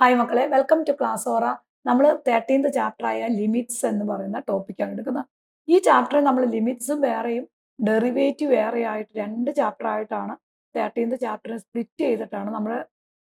Hi മക്കളെ, welcome two class ഓറ. നമ്മൾ 13th chapter ആയ ലിമിറ്റ്സ് എന്ന് പറയുന്ന ടോപ്പിക്കാണ് എടുക്കുന്നത്. ഈ ചാപ്റ്ററിൽ നമ്മൾ ലിമിറ്റ്സും വേറെയും ഡെറിവേറ്റീവ് വേറെ ആയിട്ട് രണ്ട് ചാപ്റ്റർ ആയിട്ടാണ് 13th ചാപ്റ്ററിനെ സ്പ്ലിറ്റ് ചെയ്തിട്ടാണ്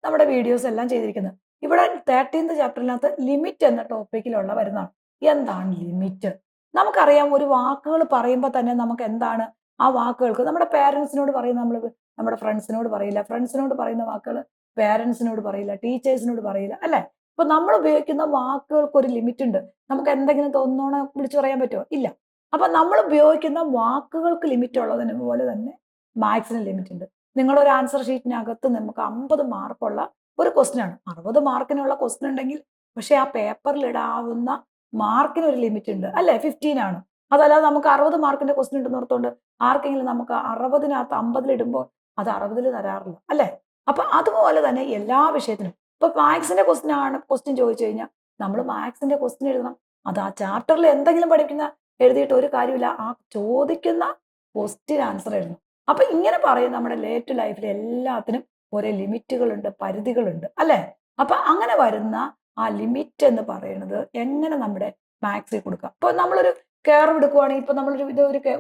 നമ്മുടെ വീഡിയോസ് എല്ലാം ചെയ്തിരിക്കുന്നത്. ഇവിടെ 13th ചാപ്റ്ററിനകത്ത് ലിമിറ്റ് എന്ന ടോപ്പിക്കിലുള്ള വരുന്നതാണ്. എന്താണ് ലിമിറ്റ്? നമുക്കറിയാം, ഒരു വാക്കുകൾ പറയുമ്പോൾ തന്നെ നമുക്ക് എന്താണ് ആ വാക്കുകൾക്ക് നമ്മുടെ പേരൻസിനോട് പറയും, നമ്മൾ നമ്മുടെ ഫ്രണ്ട്സിനോട് പറയില്ല, ഫ്രണ്ട്സിനോട് പറയുന്ന വാക്കുകൾ പേരൻസിനോട് പറയില്ല, ടീച്ചേഴ്സിനോട് പറയില്ല, അല്ലെ? ഇപ്പൊ നമ്മൾ ഉപയോഗിക്കുന്ന വാക്കുകൾക്ക് ഒരു ലിമിറ്റ് ഉണ്ട്. നമുക്ക് എന്തെങ്കിലും തോന്നണോ വിളിച്ചു പറയാൻ പറ്റുമോ? ഇല്ല. അപ്പൊ നമ്മൾ ഉപയോഗിക്കുന്ന വാക്കുകൾക്ക് ലിമിറ്റ് ഉള്ളതിന് പോലെ തന്നെ മാത്സിന് ലിമിറ്റ് ഉണ്ട്. നിങ്ങളൊരു ആൻസർ ഷീറ്റിനകത്ത് നമുക്ക് 50 മാർക്കുള്ള ഒരു ക്വസ്റ്റ്യൻ ആണ്. 60 മാർക്കിനുള്ള ക്വസ്റ്റ്യൻ ഉണ്ടെങ്കിൽ പക്ഷെ ആ പേപ്പറിൽ ഇടാവുന്ന മാർക്കിന് ഒരു ലിമിറ്റ് ഉണ്ട്, അല്ലെ? 15 ആണ്. അതല്ലാതെ നമുക്ക് 60 മാർക്കിന്റെ ക്വസ്റ്റ്യൻ ഉണ്ടെന്ന് ഓർത്തുകൊണ്ട് ആർക്കെങ്കിലും നമുക്ക് 60-നകത്ത് 50 ഇടുമ്പോൾ അത് 60 തരാറില്ല, അല്ലെ? അപ്പൊ അതുപോലെ തന്നെ എല്ലാ വിഷയത്തിനും ഇപ്പൊ മാത്സിന്റെ ക്വസ്റ്റ്യൻ ചോദിച്ചു കഴിഞ്ഞാൽ നമ്മൾ മാത്സിന്റെ ക്വസ്റ്റ്യൻ എഴുതണം. അത് ആ ചാപ്റ്ററിൽ എന്തെങ്കിലും എഴുതിയിട്ട് ഒരു കാര്യമില്ല, ആ ചോദിക്കുന്ന ക്വസ്റ്റ്യൻ ആൻസർ എഴുതണം. അപ്പൊ ഇങ്ങനെ പറയും, നമ്മുടെ ലേറ്റ് ലൈഫിൽ എല്ലാത്തിനും ഓരോ ലിമിറ്റുകളുണ്ട്, പരിധികളുണ്ട്, അല്ലെ? അപ്പൊ അങ്ങനെ വരുന്ന ആ ലിമിറ്റ് എന്ന് പറയുന്നത് എങ്ങനെ നമ്മുടെ മാത്സിൽ കൊടുക്കാം. ഇപ്പൊ നമ്മളൊരു കർവ് എടുക്കുവാണെങ്കിൽ ഇപ്പൊ നമ്മളൊരു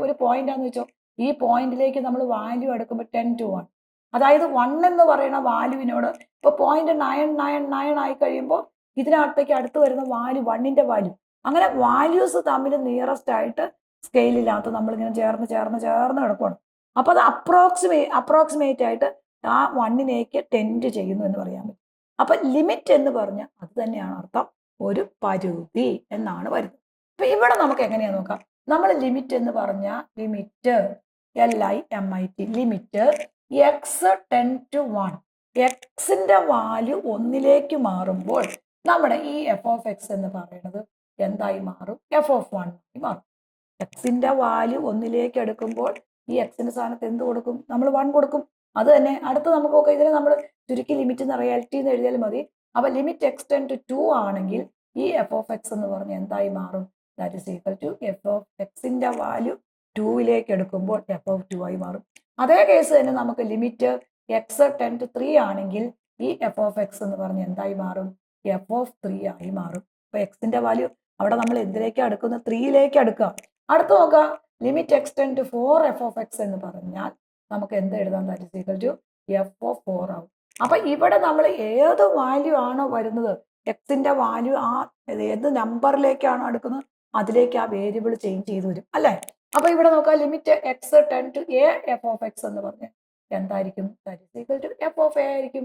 ഒരു പോയിന്റ് ആണെന്ന് വെച്ചോ, ഈ പോയിന്റിലേക്ക് നമ്മൾ വാല്യൂ എടുക്കുമ്പോൾ 10 to 1, അതായത് 1 എന്ന് പറയുന്ന വാല്യൂവിനോട് ഇപ്പൊ 0.999 ആയി കഴിയുമ്പോൾ ഇതിനകത്തേക്ക് അടുത്ത് വരുന്ന വാല്യൂ 1ന്റെ വാല്യൂ, അങ്ങനെ വാല്യൂസ് തമ്മിൽ നിയറസ്റ്റ് ആയിട്ട് സ്കെയിലിനകത്ത് നമ്മളിങ്ങനെ ചേർന്ന് കിടക്കുകയാണ്. അപ്പൊ അത് അപ്രോക്സിമേറ്റ് ആയിട്ട് ആ 1ലേക്ക് ടെൻഡ് ചെയ്യുന്നു എന്ന് പറയാൻ പറ്റും. അപ്പൊ ലിമിറ്റ് എന്ന് പറഞ്ഞാൽ അത് തന്നെയാണ് അർത്ഥം, ഒരു പരിധി എന്നാണ് വരുന്നത്. അപ്പൊ ഇവിടെ നമുക്ക് എങ്ങനെയാ നോക്കാം. നമ്മൾ ലിമിറ്റ് എന്ന് പറഞ്ഞാൽ limit LIMIT limit X 10 to 1, എക്സിന്റെ വാല്യൂ 1ലേക്ക് മാറുമ്പോൾ നമ്മുടെ ഈ എഫ് ഓഫ് എക്സ് എന്ന് പറയുന്നത് എന്തായി മാറും? എഫ് ഓഫ് 1 ആയി മാറും. എക്സിന്റെ വാല്യൂ 1ലേക്ക് എടുക്കുമ്പോൾ ഈ എക്സിന്റെ സ്ഥാനത്ത് എന്ത് കൊടുക്കും? നമ്മൾ 1 കൊടുക്കും. അത് തന്നെ അടുത്ത് നമുക്ക് നോക്കാം. ഇതിനെ നമ്മൾ ചുരുക്കി ലിമിറ്റ് എന്ന് റിയാലിറ്റി എന്ന് എഴുതിയാൽ മതി. അപ്പൊ ലിമിറ്റ് എക്സ് 10 to 2 ആണെങ്കിൽ ഈ എഫ് ഓഫ് എക്സ് എന്ന് പറഞ്ഞ എന്തായി മാറും? That is equal to F of എക്സിന്റെ വാല്യൂ 2ലേക്ക് എടുക്കുമ്പോൾ എഫ് ഓഫ് 2 ആയി മാറും. അതേ കേസ് തന്നെ നമുക്ക് ലിമിറ്റ് എക്സ് 10 to 3 ആണെങ്കിൽ ഈ എഫ് ഓഫ് എക്സ് എന്ന് പറഞ്ഞ് എന്തായി മാറും? എഫ് ഓഫ് 3 ആയി മാറും. അപ്പൊ എക്സിന്റെ വാല്യൂ അവിടെ നമ്മൾ എന്തിലേക്ക് അടുക്കുന്നത്? 3ലേക്ക് അടുക്കുക. അടുത്ത് നോക്കാം, limit X 10 to 4 F of X എന്ന് പറഞ്ഞാൽ നമുക്ക് എന്ത് എഴുതാൻ? That is equal to F of 4 ആവും. അപ്പൊ ഇവിടെ നമ്മൾ ഏത് വാല്യൂ ആണോ വരുന്നത്, എക്സിന്റെ വാല്യൂ ആ ഏത് നമ്പറിലേക്കാണോ അടുക്കുന്നത് അതിലേക്ക് ആ വേരിയബിൾ ചേഞ്ച് ചെയ്ത് വരും, അല്ലെ? അപ്പൊ ഇവിടെ നോക്കാം, limit X 10 to a F of X എന്ന് പറഞ്ഞാൽ എന്തായിരിക്കും? That is equal to F of A ആയിരിക്കും.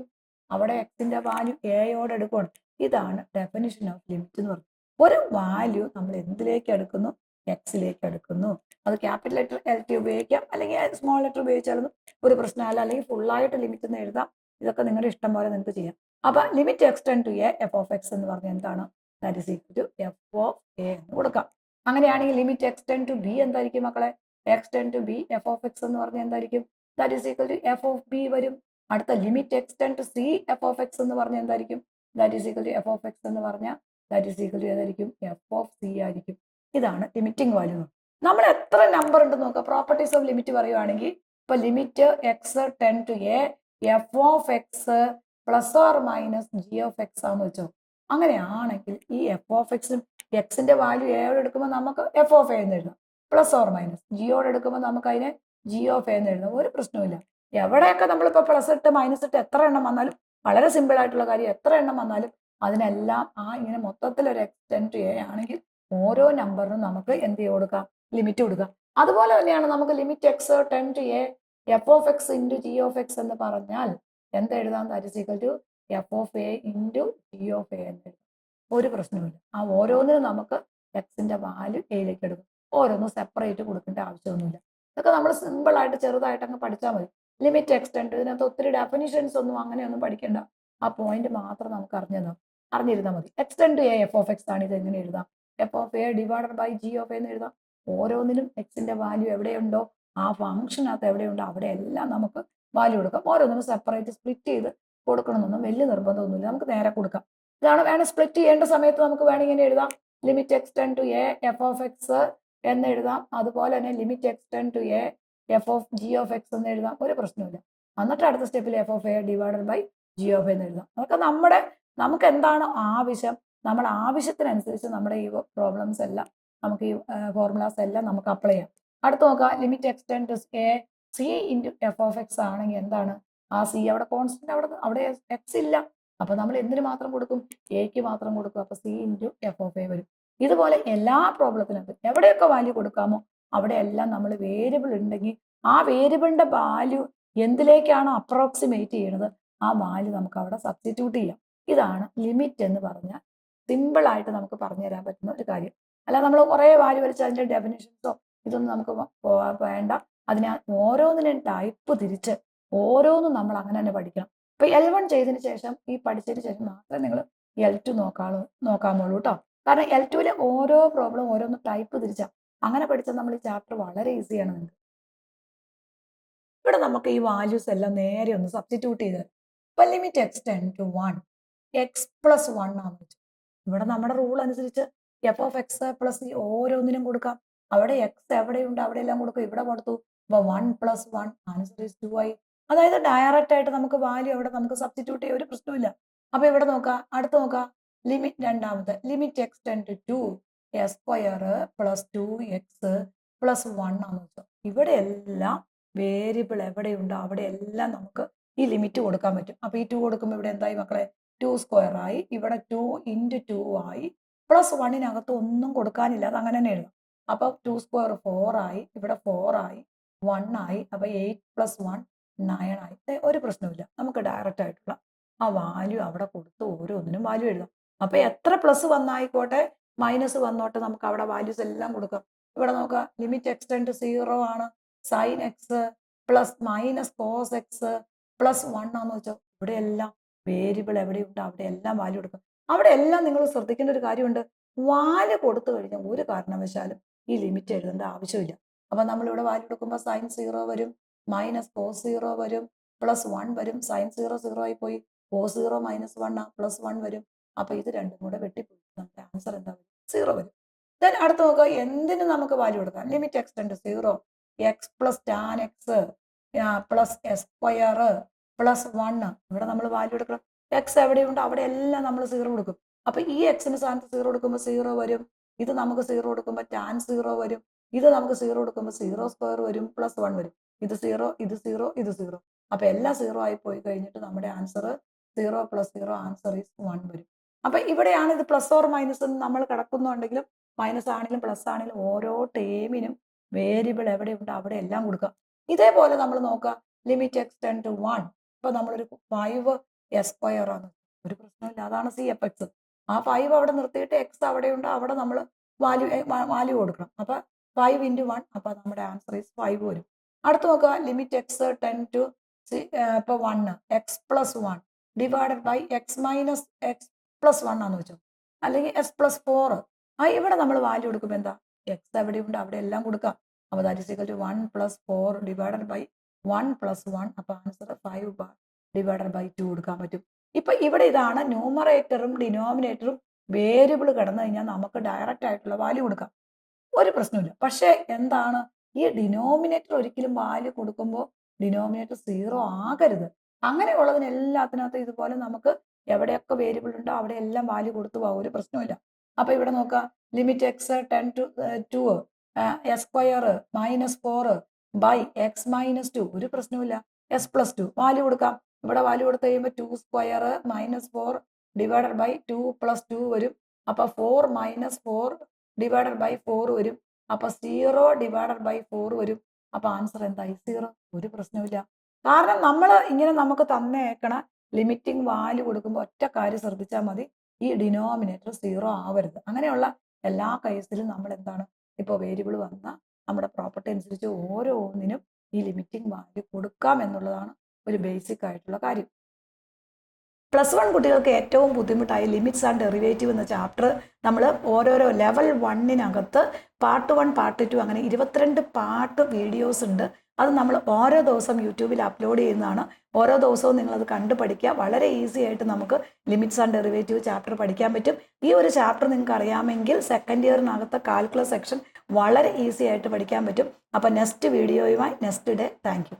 അവിടെ എക്സിന്റെ വാല്യൂ എയോട് എടുക്കണം. ഇതാണ് ഡെഫിനിഷൻ ഓഫ് ലിമിറ്റ് എന്ന് പറയുന്നത്. ഒരു വാല്യൂ നമ്മൾ എന്തിലേക്ക് എടുക്കുന്നു? എക്സിലേക്ക് എടുക്കുന്നു. അത് ക്യാപിറ്റൽ ലെറ്റർ LT ഉപയോഗിക്കാം, അല്ലെങ്കിൽ സ്മോൾ ലെറ്റർ ഉപയോഗിച്ചാലൊന്നും ഒരു പ്രശ്നമല്ല, അല്ലെങ്കിൽ ഫുള്ളായിട്ട് ലിമിറ്റ് എന്ന് എഴുതാം. ഇതൊക്കെ നിങ്ങളുടെ ഇഷ്ടം പോലെ നിങ്ങൾക്ക് ചെയ്യാം. അപ്പൊ limit X 10 to a F of X എന്ന് പറഞ്ഞാൽ എന്താണ്? That is equal to F of A എന്ന് കൊടുക്കാം. അങ്ങനെയാണെങ്കിൽ ലിമിറ്റ് എക്സ് 10 to b എന്തായിരിക്കും മക്കളെ? X 10 to b F of X എന്ന് പറഞ്ഞാൽ എന്തായിരിക്കും? That is equal to F of B വരും. അടുത്ത limit X 10 to c F of X എന്ന് പറഞ്ഞാൽ എന്തായിരിക്കും? That is equal to F of X എന്ന് പറഞ്ഞാൽ ദാറ്റ് ഈസ് ഈക്വൽ ടു ഏതായിരിക്കും? എഫ് ഓഫ് സി ആയിരിക്കും. ഇതാണ് ലിമിറ്റിംഗ് വാല്യൂ. നമ്മൾ എത്ര നമ്പർ ഉണ്ടെന്ന് നോക്കാം. പ്രോപ്പർട്ടീസ് ഓഫ് ലിമിറ്റ് പറയുവാണെങ്കിൽ ഇപ്പൊ limit X 10 to a F of X plus or minus G of X ആണെന്ന് വെച്ചോ. അങ്ങനെയാണെങ്കിൽ ഈ എഫ് ഓഫ് എക്സും എക്സിന്റെ വാല്യൂ എയോട് എടുക്കുമ്പോൾ നമുക്ക് എഫ് ഓഫ് എ എന്ന് എഴുതാം, പ്ലസ് ഓർ മൈനസ്. ജിയോട് എടുക്കുമ്പോൾ നമുക്ക് അതിനെ ജി ഓഫ് എ എന്ന് എഴുതാം, ഒരു പ്രശ്നവുമില്ല. എവിടെയൊക്കെ നമ്മളിപ്പോൾ പ്ലസ് ഇട്ട് മൈനസ് ഇട്ട് എത്ര എണ്ണം വന്നാലും വളരെ സിമ്പിൾ ആയിട്ടുള്ള കാര്യം, എത്ര എണ്ണം വന്നാലും അതിനെല്ലാം ആ ഇങ്ങനെ മൊത്തത്തിൽ ഒരു എക്സ് 10 to a ആണെങ്കിൽ ഓരോ നമ്പറിനും നമുക്ക് എന്ത് ചെയ്ത് കൊടുക്കാം? ലിമിറ്റ് കൊടുക്കാം. അതുപോലെ തന്നെയാണ് നമുക്ക് limit X 10 to a F of X into G of X എന്ന് പറഞ്ഞാൽ എന്ത് എഴുതാം? That is equal to F of A into G of A എന്ന് എഴുതാം, ഒരു പ്രശ്നവുമില്ല. ആ ഓരോന്നിനും നമുക്ക് എക്സിന്റെ വാല്യൂ എയിലേക്ക് എടുക്കും. ഓരോന്നും സെപ്പറേറ്റ് കൊടുക്കേണ്ട ആവശ്യമൊന്നുമില്ല. ഇതൊക്കെ നമ്മൾ സിമ്പിൾ ആയിട്ട് ചെറുതായിട്ട് അങ്ങ് പഠിച്ചാൽ മതി. ലിമിറ്റ് എക്സ് 10 to, ഇതിനകത്ത് ഒത്തിരി ഡെഫിനിഷൻസ് ഒന്നും അങ്ങനെയൊന്നും പഠിക്കേണ്ട. ആ പോയിന്റ് മാത്രം നമുക്ക് അറിഞ്ഞിരുന്നാൽ മതി. X 10 to a F of X ആണ്. ഇത് എങ്ങനെ എഴുതാം? F of A divided by G of എന്ന് എഴുതാം. ഓരോന്നിനും എക്സിന്റെ വാല്യൂ എവിടെയുണ്ടോ ആ ഫംഗ്ഷനകത്ത് എവിടെയുണ്ടോ അവിടെ എല്ലാം നമുക്ക് വാല്യൂ കൊടുക്കാം. ഓരോന്നിനും സെപ്പറേറ്റ് സ്പ്ലിറ്റ് ചെയ്ത് കൊടുക്കണമെന്നൊന്നും വലിയ നിർബന്ധമൊന്നുമില്ല, നമുക്ക് നേരെ കൊടുക്കാം. ഇതാണ് വേണം. സ്പ്ലിറ്റ് ചെയ്യേണ്ട സമയത്ത് നമുക്ക് വേണമെങ്കിൽ ഇങ്ങനെ എഴുതാം, limit X 10 to a F of X എന്ന് എഴുതാം. അതുപോലെ തന്നെ limit X 10 to a F of G of X എന്ന് എഴുതാം, ഒരു പ്രശ്നമില്ല. എന്നിട്ട് അടുത്ത സ്റ്റെപ്പിൽ F of A divided by G of എന്ന് എഴുതാം. അതൊക്കെ നമ്മുടെ നമുക്ക് എന്താണോ ആവശ്യം, നമ്മുടെ ആവശ്യത്തിനനുസരിച്ച് നമ്മുടെ ഈ പ്രോബ്ലംസ് എല്ലാം നമുക്ക് ഈ ഫോർമുലാസ് എല്ലാം നമുക്ക് അപ്ലൈ ചെയ്യാം. അടുത്ത് നോക്കാം, limit extend to A C into F of X ആണെങ്കിൽ എന്താണ്, ആ സി അവിടെ കോൺസ്റ്റന്റ്, അവിടെ എക്സ് ഇല്ല. അപ്പൊ നമ്മൾ എന്തിനു മാത്രം കൊടുക്കും, എക്ക് മാത്രം കൊടുക്കും. അപ്പൊ C into F of A വരും. ഇതുപോലെ എല്ലാ പ്രോബ്ലത്തിനും എവിടെയൊക്കെ വാല്യൂ കൊടുക്കാമോ അവിടെയെല്ലാം നമ്മൾ വേരിയബിൾ ഉണ്ടെങ്കിൽ ആ വേരിയബിളിന്റെ വാല്യൂ എന്തിലേക്കാണോ അപ്രോക്സിമേറ്റ് ചെയ്യുന്നത് ആ വാല്യൂ നമുക്ക് അവിടെ സബ്സ്റ്റിറ്റ്യൂട്ട് ചെയ്യാം. ഇതാണ് ലിമിറ്റ് എന്ന് പറഞ്ഞാൽ സിമ്പിൾ ആയിട്ട് നമുക്ക് പറഞ്ഞു തരാൻ പറ്റുന്ന ഒരു കാര്യം. അല്ല നമ്മൾ കുറേ വാല്യൂ വലിച്ച് അതിന്റെ ഡെഫിനിഷൻസോ ഇതൊന്നും നമുക്ക് വേണ്ട. അതിനെ ഓരോന്നിനും ടൈപ്പ് തിരിച്ച് ഓരോന്നും നമ്മൾ അങ്ങനെ തന്നെ പഠിക്കണം. ഇപ്പൊ L1 ചെയ്തതിന് ശേഷം, ഈ പഠിച്ചതിന് ശേഷം മാത്രമേ നിങ്ങൾ L2 നോക്കാമുള്ളൂ കേട്ടോ. കാരണം L2 ഓരോ പ്രോബ്ലം ഓരോന്ന് ടൈപ്പ് തിരിച്ചാ അങ്ങനെ പഠിച്ചാൽ നമ്മൾ ഈ ചാപ്റ്റർ വളരെ ഈസിയാണ് നിങ്ങൾക്ക്. ഇവിടെ നമുക്ക് ഈ വാല്യൂസ് എല്ലാം നേരെ ഒന്ന് സബ്സ്റ്റിറ്റ്യൂട്ട് ചെയ്ത്, ഇപ്പൊ limit extend to 1 X plus 1 ആണെന്ന് വെച്ചു. ഇവിടെ നമ്മുടെ റൂൾ അനുസരിച്ച് എഫ് ഓഫ് എക്സ് പ്ലസ് ഓരോന്നിനും കൊടുക്കാം. അവിടെ എക്സ് എവിടെയുണ്ട് അവിടെ എല്ലാം കൊടുക്കും. ഇവിടെ കൊടുത്തു. അപ്പൊ 1 + 1 ആൻസർ ഈസ് 2 ആയി. അതായത് ഡയറക്റ്റ് ആയിട്ട് നമുക്ക് വാല്യൂ അവിടെ നമുക്ക് സബ്സ്റ്റിറ്റ്യൂട്ട് ചെയ്യാൻ ഒരു പ്രശ്നമില്ല. അപ്പൊ ഇവിടെ നോക്കാം, അടുത്ത് നോക്കാം, ലിമിറ്റ് രണ്ടാമത്തെ limit extend to S square plus 2x plus 1 ആണെന്ന് വെച്ചോ. ഇവിടെ എല്ലാം വേരിയബിൾ എവിടെയുണ്ടോ അവിടെ എല്ലാം നമുക്ക് ഈ ലിമിറ്റ് കൊടുക്കാൻ പറ്റും. അപ്പൊ ഈ 2 കൊടുക്കുമ്പോൾ ഇവിടെ എന്തായി മക്കളെ, 2² ആയി. ഇവിടെ 2 × 2 ആയി. പ്ലസ് 1നകത്ത് ഒന്നും കൊടുക്കാനില്ല, അത് അങ്ങനെ തന്നെ എഴുതാം. അപ്പൊ 2² 4 ആയി. ഇവിടെ 4 ആയി, 1 ആയി. അപ്പൊ 8 + 1 9 ആയി. ഒരു പ്രശ്നമില്ല, നമുക്ക് ഡയറക്റ്റ് ആയിട്ടുള്ള ആ വാല്യൂ അവിടെ കൊടുത്ത് ഓരോന്നിനും വാല്യൂ എഴുതാം. അപ്പൊ എത്ര പ്ലസ് വന്നായിക്കോട്ടെ മൈനസ് വന്നോട്ടെ നമുക്ക് അവിടെ വാല്യൂസ് എല്ലാം കൊടുക്കാം. ഇവിടെ നോക്കാം, ലിമിറ്റ് എക്സ്റ്റെൻഡ് 0 ആണ്. Sine x plus minus cos x plus 1 ആണെന്ന് വെച്ചോ. ഇവിടെ എല്ലാം വേരിയബിൾ എവിടെയുണ്ട് അവിടെ എല്ലാം വാല്യൂ കൊടുക്കും. അവിടെ എല്ലാം നിങ്ങൾ ശ്രദ്ധിക്കേണ്ട ഒരു കാര്യമുണ്ട്, വാല്യൂ കൊടുത്തു കഴിഞ്ഞാൽ ഒരു കാരണവശാലും ഈ ലിമിറ്റ് എഴുതേണ്ട ആവശ്യമില്ല. അപ്പൊ നമ്മളിവിടെ വാല്യൂ കൊടുക്കുമ്പോൾ സൈൻ 0 വരും, മൈനസ് കോസ് 0 വരും, പ്ലസ് 1 വരും. സൈൻ 0 0 ആയി പോയി, കോസ് 0 -1 പ്ലസ് 1 വരും. അപ്പൊ ഇത് രണ്ടും കൂടെ വെട്ടിപ്പോയി നമ്മുടെ ആൻസർ എന്താ വരും, 0 വരും. ദെൻ അടുത്ത് നോക്കുക, എന്തിന് നമുക്ക് വാല്യൂ കൊടുക്കാം, limit extend 0 X plus tan X plus S square plus 1. ഇവിടെ നമ്മൾ വാല്യൂ എടുക്കണം. എക്സ് എവിടെയുണ്ട് അവിടെ എല്ലാം നമ്മൾ 0 കൊടുക്കും. അപ്പൊ ഈ എക്സിന് സ്ഥാനത്ത് 0 കൊടുക്കുമ്പോൾ 0 വരും. ഇത് നമുക്ക് 0 കൊടുക്കുമ്പോൾ ടാൻ 0 വരും. ഇത് നമുക്ക് 0 കൊടുക്കുമ്പോൾ 0² വരും, പ്ലസ് 1 വരും. ഇത് 0, ഇത് 0, ഇത് 0. അപ്പൊ എല്ലാം 0 ആയി പോയി കഴിഞ്ഞിട്ട് നമ്മുടെ ആൻസർ 0 + 0 ആൻസർ ഈസ് 1 വരും. അപ്പൊ ഇവിടെയാണ് ഇത് പ്ലസ് ഓർ മൈനസ് നമ്മൾ കിടക്കുന്നുണ്ടെങ്കിലും മൈനസ് ആണെങ്കിലും പ്ലസ് ആണെങ്കിലും ഓരോ ടേമിനും വേരിയബിൾ എവിടെയുണ്ട് അവിടെ എല്ലാം കൊടുക്കുക. ഇതേപോലെ നമ്മൾ നോക്കുക, ലിമിറ്റ് എക്സ്റ്റെൻഡ് ടു 1. ഇപ്പൊ നമ്മളൊരു 5s² ആണ്, ഒരു പ്രശ്നമില്ല, അതാണ് സി എഫ് എക്സ്. ആ 5 അവിടെ നിർത്തിയിട്ട് എക്സ് അവിടെയുണ്ട് അവിടെ നമ്മൾ വാല്യൂ കൊടുക്കണം. അപ്പൊ 5 × 1, അപ്പൊ നമ്മുടെ ആൻസർ ഈസ് 5 വരും. അടുത്ത് നോക്കുക, ലിമിറ്റ് എക്സ് ടെൻഡ് ടു ഇപ്പൊ 1 X plus 1 divided by x minus x plus 1 ആണെന്ന് വെച്ചോ, അല്ലെങ്കിൽ എസ് പ്ലസ് 4. ഇവിടെ നമ്മൾ വാല്യൂ കൊടുക്കുമ്പോൾ എന്താ, എക്സ് എവിടെയുണ്ട് അവിടെ എല്ലാം കൊടുക്കാം. അപ്പോൾ that is equal to 1 + 4 divided by 1 + 1. അപ്പോൾ ആൻസർ 5 ഡിവൈഡഡ് ബൈ 2 കൊടുക്കാൻ പറ്റും. ഇപ്പൊ ഇവിടെ ഇതാണ് ന്യൂമറേറ്ററും ഡിനോമിനേറ്ററും വേരിയബിൾ കിടന്നു കഴിഞ്ഞാൽ നമുക്ക് ഡയറക്റ്റ് ആയിട്ടുള്ള വാല്യൂ കൊടുക്കാം, ഒരു പ്രശ്നമില്ല. പക്ഷേ എന്താണ്, ഈ ഡിനോമിനേറ്റർ ഒരിക്കലും വാല്യൂ കൊടുക്കുമ്പോൾ ഡിനോമിനേറ്റർ 0 ആകരുത്. അങ്ങനെയുള്ളതിന് എല്ലാത്തിനകത്തും ഇതുപോലെ നമുക്ക് എവിടെയൊക്കെ വേരിയബിൾ ഉണ്ടോ അവിടെ എല്ലാം വാല്യൂ കൊടുത്തു പോകാം, ഒരു പ്രശ്നമില്ല. അപ്പൊ ഇവിടെ നോക്കാം, limit x tend to 2 x square -4 by x -2, ഒരു പ്രശ്നമില്ല. എസ് പ്ലസ് 2 വാല്യൂ കൊടുക്കാം. ഇവിടെ വാല്യൂ കൊടുത്തു കഴിയുമ്പോൾ 2² -4 ഡിവൈഡഡ് ബൈ 2 + 2 വരും. അപ്പൊ 4 - 4 ഡിവൈഡഡ് ബൈ 4 വരും. അപ്പൊ 0 ഡിവൈഡഡ് ബൈ 4 വരും. അപ്പൊ ആൻസർ എന്തായി, 0. ഒരു പ്രശ്നമില്ല. കാരണം നമ്മൾ ഇങ്ങനെ നമുക്ക് തന്നേക്കണ ലിമിറ്റിംഗ് വാല്യൂ കൊടുക്കുമ്പോൾ ഒറ്റ കാര്യം ശ്രദ്ധിച്ചാൽ മതി, ഈ ഡിനോമിനേറ്റർ 0 ആവരുത്. അങ്ങനെയുള്ള എല്ലാ കേസിലും നമ്മൾ എന്താണ്, ഇപ്പോൾ വേരിയബിൾ വന്ന നമ്മുടെ പ്രോപ്പർട്ടി അനുസരിച്ച് ഓരോന്നിനും ഈ ലിമിറ്റിംഗ് വാല്യൂ കൊടുക്കാം എന്നുള്ളതാണ് ഒരു ബേസിക് ആയിട്ടുള്ള കാര്യം. +1 കുട്ടികൾക്ക് ഏറ്റവും ബുദ്ധിമുട്ടായി ലിമിറ്റ്സ് ആൻഡ് ഡെറിവേറ്റീവ് എന്ന ചാപ്റ്റർ നമ്മൾ ഓരോരോ ലെവൽ 1നകത്ത് പാർട്ട് 1 പാർട്ട് 2 അങ്ങനെ 22 പാർട്ട് വീഡിയോസ് ഉണ്ട്. അത് നമ്മൾ ഓരോ ദിവസം യൂട്യൂബിൽ അപ്ലോഡ് ചെയ്യുന്നതാണ്. ഓരോ ദിവസവും നിങ്ങളത് കണ്ടു പഠിക്കുക. വളരെ ഈസി ആയിട്ട് നമുക്ക് ലിമിറ്റ്സ് ആൻഡ് ഡെറിവേറ്റീവ് ചാപ്റ്റർ പഠിക്കാൻ പറ്റും. ഈ ഒരു ചാപ്റ്റർ നിങ്ങൾക്ക് അറിയാമെങ്കിൽ സെക്കൻഡ് ഇയറിനകത്ത് കാൽക്കുലസ് സെക്ഷൻ വളരെ ഈസി ആയിട്ട് പഠിക്കാൻ പറ്റും. അപ്പോൾ നെക്സ്റ്റ് വീഡിയോയുമായി നെക്സ്റ്റ് ഡേ. Thank you.